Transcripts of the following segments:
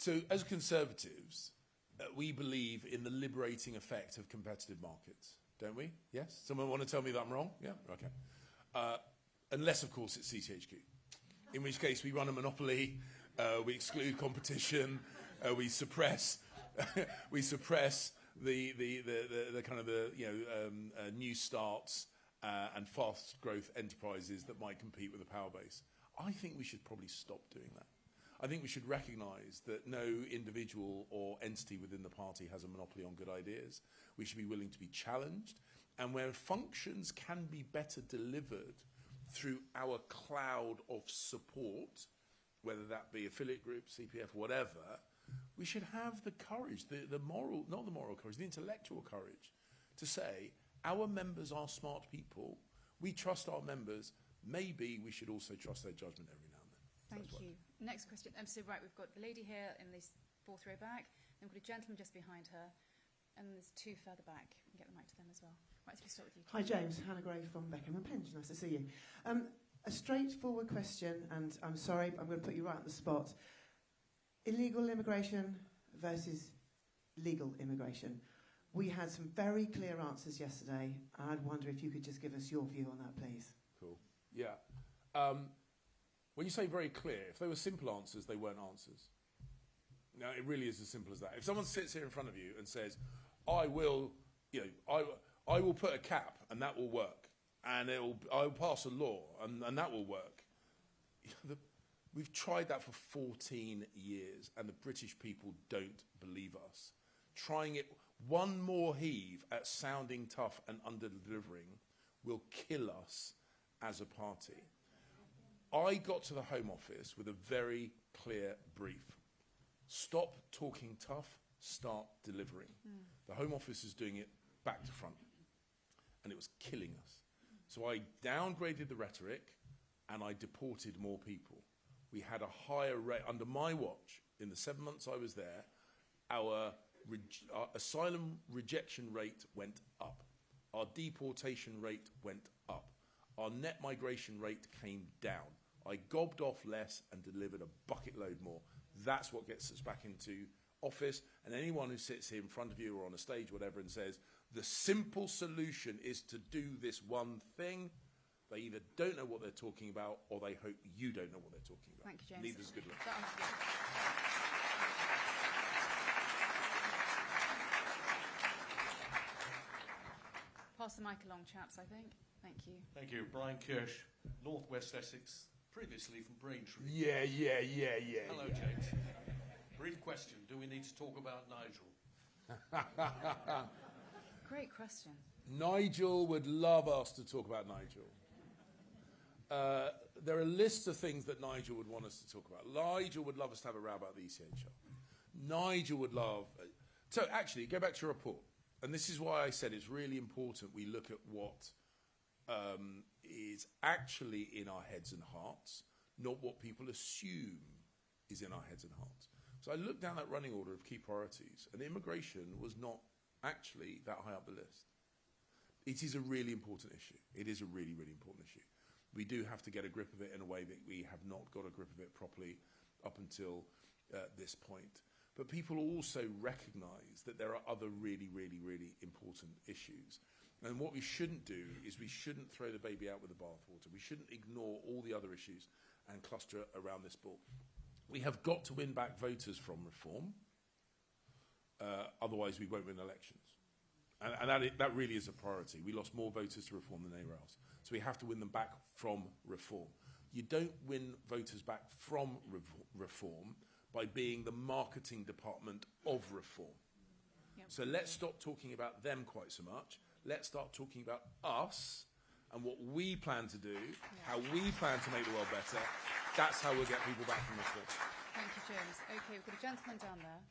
So as Conservatives, we believe in the liberating effect of competitive markets, don't we? Yes? Someone want to tell me that I'm wrong? Yeah? Okay. Unless, of course, it's CCHQ, in which case we run a monopoly, we exclude competition, we suppress the kind of the new starts and fast growth enterprises that might compete with the power base. I think we should probably stop doing that. I think we should recognise that no individual or entity within the party has a monopoly on good ideas. We should be willing to be challenged, and where functions can be better delivered through our cloud of support, whether that be affiliate groups, CPF, whatever, we should have the courage, the moral, not the moral courage, the intellectual courage to say, our members are smart people, we trust our members, maybe we should also trust their judgment every now and then. Thank you. Next question. So, right, we've got the lady here in this fourth row back, then we've got a gentleman just behind her, and there's two further back. We can get the mic to them as well. Right, so we start with you. Hi, James. Hannah Gray from Beckham and Penge. Nice to see you. A straightforward question, and I'm sorry, I'm going to put you right on the spot. Illegal immigration versus legal immigration. We had some very clear answers yesterday, and I'd wonder if you could just give us your view on that, please. Cool. Yeah. When you say very clear, if they were simple answers, they weren't answers. No, it really is as simple as that. If someone sits here in front of you and says, I will put a cap and that will work, and I will pass a law and that will work. We've tried that for 14 years, and the British people don't believe us. Trying it one more heave at sounding tough and under-delivering will kill us as a party. I got to the Home Office with a very clear brief. Stop talking tough, start delivering. The Home Office is doing it back to front, and it was killing us. So I downgraded the rhetoric, and I deported more people. We had a higher rate, under my watch, in the 7 months I was there, our asylum rejection rate went up. Our deportation rate went up. Our net migration rate came down. I gobbed off less and delivered a bucket load more. That's what gets us back into office. And anyone who sits here in front of you or on a stage, whatever, and says, the simple solution is to do this one thing, they either don't know what they're talking about or they hope you don't know what they're talking about. Thank you, James. Neither's good luck. Pass the mic along, chaps, I think. Thank you. Thank you. Brian Kirsch, North West Essex, previously from Braintree. Yeah. Hello, James. Brief question. Do we need to talk about Nigel? Great question. Nigel would love us to talk about Nigel. There are lists of things that Nigel would want us to talk about. Nigel would love us to have a row about the ECHR. Nigel would love... So, actually, go back to your report. And this is why I said it's really important we look at what is actually in our heads and hearts, not what people assume is in our heads and hearts. So I looked down that running order of key priorities, and immigration was not actually that high up the list. It is a really important issue. It is a really, really important issue. We do have to get a grip of it in a way that we have not got a grip of it properly up until this point. But people also recognise that there are other really, really, really important issues. And what we shouldn't do is we shouldn't throw the baby out with the bathwater. We shouldn't ignore all the other issues and cluster around this ball. We have got to win back voters from reform. Otherwise, we won't win elections. And that really is a priority. We lost more voters to reform than anywhere else. So we have to win them back from reform. You don't win voters back from reform by being the marketing department of reform. Yep. So let's stop talking about them quite so much. Let's start talking about us and what we plan to do, how we plan to make the world better. That's how we'll get people back from reform. Thank you, James. OK, we've got a gentleman down there.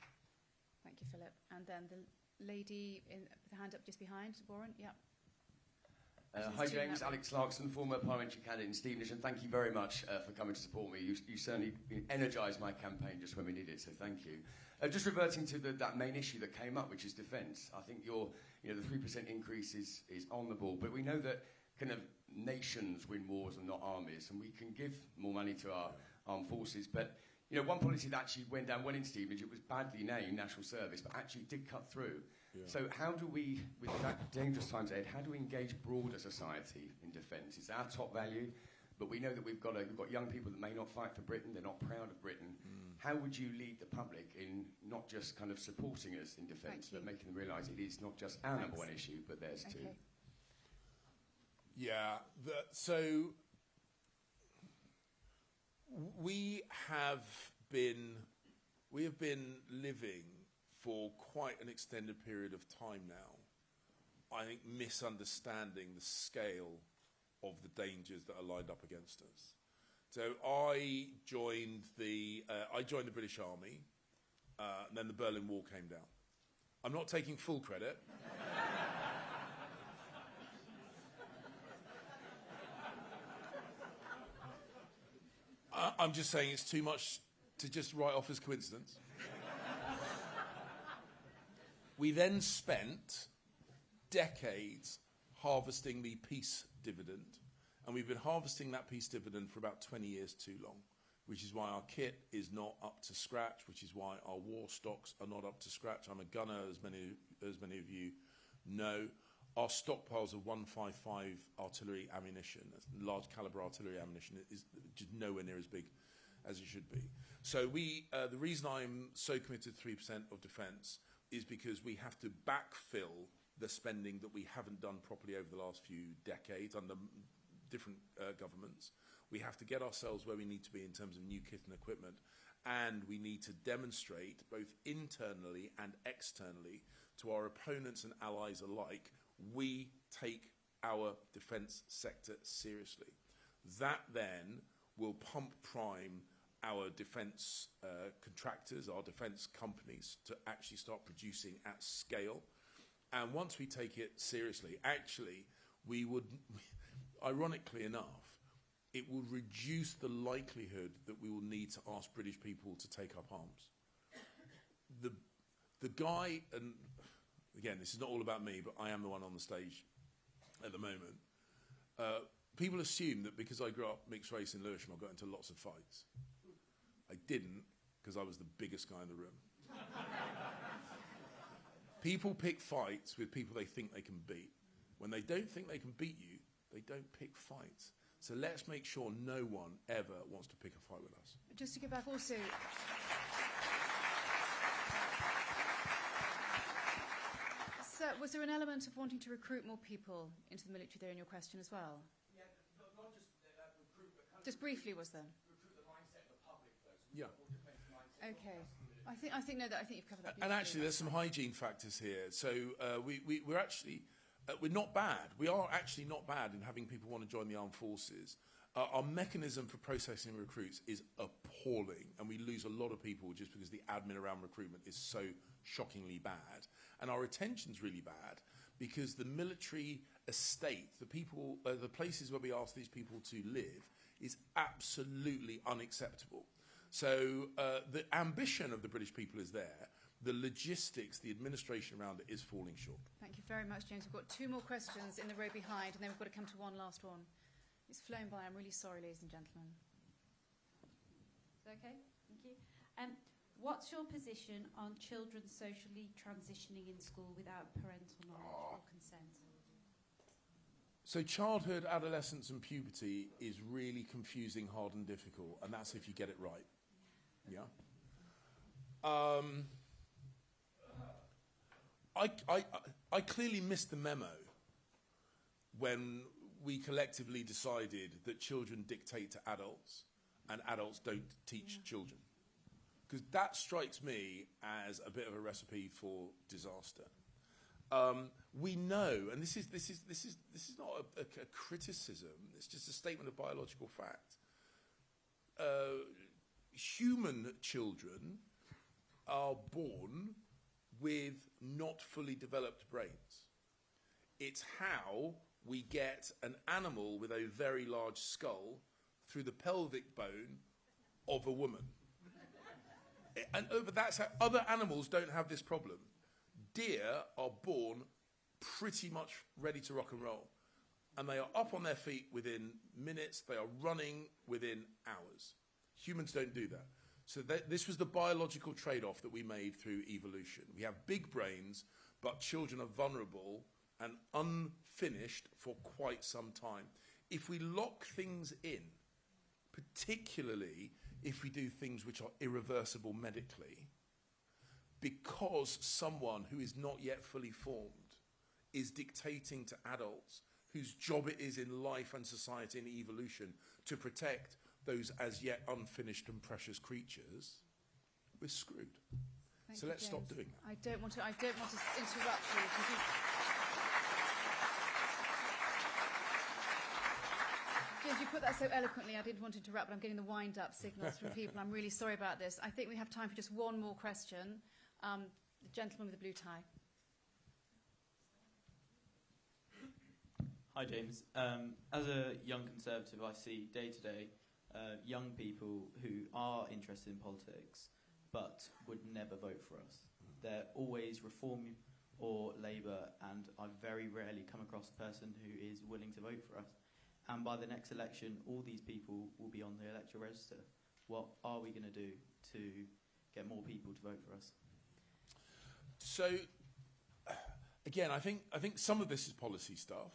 Thank you, Philip. And then the lady with the hand up just behind, Warren. Yep. Hi, James. Alex Clarkson, former parliamentary candidate in Stevenage, and thank you very much for coming to support me. You certainly energised my campaign just when we needed it, so thank you. Just reverting to that main issue that came up, which is defence. I think the 3% increase is on the ball, but we know that kind of nations win wars and not armies, and we can give more money to our armed forces, but You know, one policy that actually went down well in Stevenage, it was badly named National Service, but actually did cut through. Yeah. So how do we, with that dangerous times ahead, how do we engage broader society in defence? It's our top value, but we know that we've got young people that may not fight for Britain, they're not proud of Britain. How would you lead the public in not just kind of supporting us in defence, but making them realise it is not just our number one issue, but theirs too? Yeah, so we have been living for quite an extended period of time now, I think, misunderstanding the scale of the dangers that are lined up against us. So I joined the British Army, and then the Berlin Wall came down. I'm not taking full credit. I'm just saying it's too much to just write off as coincidence. We then spent decades harvesting the peace dividend, and we've been harvesting that peace dividend for about 20 years too long, which is why our kit is not up to scratch, which is why our war stocks are not up to scratch. I'm a gunner, as many of you know. Our stockpiles of 155 artillery ammunition, large caliber artillery ammunition, is just nowhere near as big as it should be. So the reason I'm so committed to 3% of defence is because we have to backfill the spending that we haven't done properly over the last few decades under different governments. We have to get ourselves where we need to be in terms of new kit and equipment, and we need to demonstrate both internally and externally to our opponents and allies alike, we take our defence sector seriously. That then will pump prime our defence contractors, our defence companies, to actually start producing at scale. And once we take it seriously, actually, we would, ironically enough, it will reduce the likelihood that we will need to ask British people to take up arms. The guy, and again, this is not all about me, but I am the one on the stage at the moment. People assume that because I grew up mixed race in Lewisham, I got into lots of fights. I didn't, because I was the biggest guy in the room. People pick fights with people they think they can beat. When they don't think they can beat you, they don't pick fights. So let's make sure no one ever wants to pick a fight with us. Just to get back also... So, was there an element of wanting to recruit more people into the military there in your question as well? Yeah, not just recruit, but just briefly, was there? Recruit the mindset of the public, though. So yeah. Okay. I think you've covered that. And actually, there's some hygiene factors here. So we're actually we're not bad. We are actually not bad in having people want to join the armed forces. Our mechanism for processing recruits is appalling, and we lose a lot of people just because the admin around recruitment is so shockingly bad. And our retention's really bad because the military estate, the places where we ask these people to live, is absolutely unacceptable. So the ambition of the British people is there. The logistics, the administration around it is falling short. Thank you very much, James. We've got two more questions in the row behind, and then we've got to come to one last one. It's flown by. I'm really sorry, ladies and gentlemen. Okay, thank you. What's your position on children socially transitioning in school without parental knowledge or consent? So childhood, adolescence and puberty is really confusing, hard and difficult, and that's if you get it right. Yeah? I clearly missed the memo when we collectively decided that children dictate to adults and adults don't teach children. Because that strikes me as a bit of a recipe for disaster. We know, and this is not a criticism, it's just a statement of biological fact. Human children are born with not fully developed brains. It's how we get an animal with a very large skull through the pelvic bone of a woman. But that's how other animals don't have this problem. Deer are born pretty much ready to rock and roll. And they are up on their feet within minutes. They are running within hours. Humans don't do that. So this was the biological trade-off that we made through evolution. We have big brains, but children are vulnerable and unfinished for quite some time. If we lock things in, particularly if we do things which are irreversible medically, because someone who is not yet fully formed is dictating to adults whose job it is in life and society and evolution to protect those as yet unfinished and precious creatures, we're screwed. Thank So you, let's stop James. doing that. I don't want to interrupt you. James, you put that so eloquently. I didn't want to interrupt, but I'm getting the wind-up signals from people. I'm really sorry about this. I think we have time for just one more question. The gentleman with the blue tie. Hi, James. As a young Conservative, I see day to day young people who are interested in politics but would never vote for us. They're always Reform or Labour, and I very rarely come across a person who is willing to vote for us. And by the next election, all these people will be on the electoral register. What are we going to do to get more people to vote for us? So, again, I think some of this is policy stuff.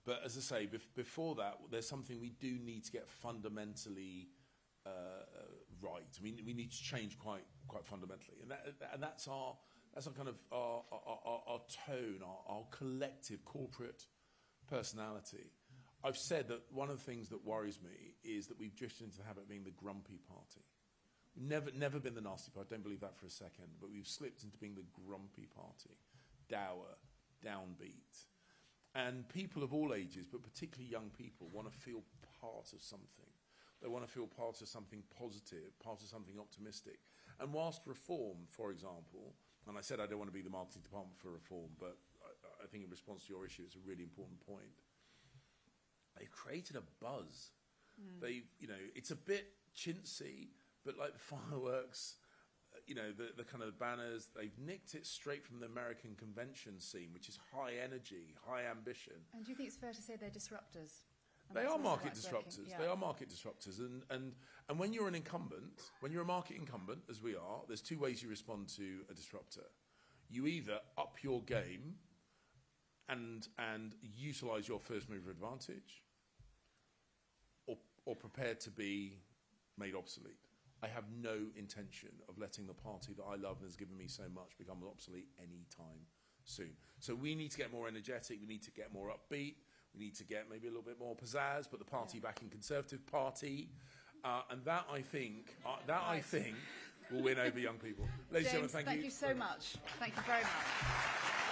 But as I say, before that, there's something we do need to get fundamentally right. I mean, we need to change quite fundamentally, and that's our kind of our tone, our collective corporate personality. I've said that one of the things that worries me is that we've drifted into the habit of being the grumpy party. Never been the nasty party. Don't believe that for a second. But we've slipped into being the grumpy party, dour, downbeat. And people of all ages, but particularly young people, want to feel part of something. They want to feel part of something positive, part of something optimistic. And whilst reform, for example, and I said I don't want to be the marketing department for reform, but I think in response to your issue, it's a really important point. They've created a buzz. It's a bit chintzy, but like the fireworks, the kind of banners, they've nicked it straight from the American convention scene, which is high energy, high ambition. And do you think it's fair to say they're disruptors? They are market disruptors. Yeah. They are market disruptors. And when you're an incumbent, when you're a market incumbent, as we are, there's two ways you respond to a disruptor. You either up your game and utilise your first mover advantage, or prepare to be made obsolete. I have no intention of letting the party that I love and has given me so much become obsolete anytime soon. So we need to get more energetic, we need to get more upbeat, we need to get maybe a little bit more pizzazz, put the party back in Conservative Party, and that I think will win over young people. Ladies and gentlemen, thank you so much. Thank you very much.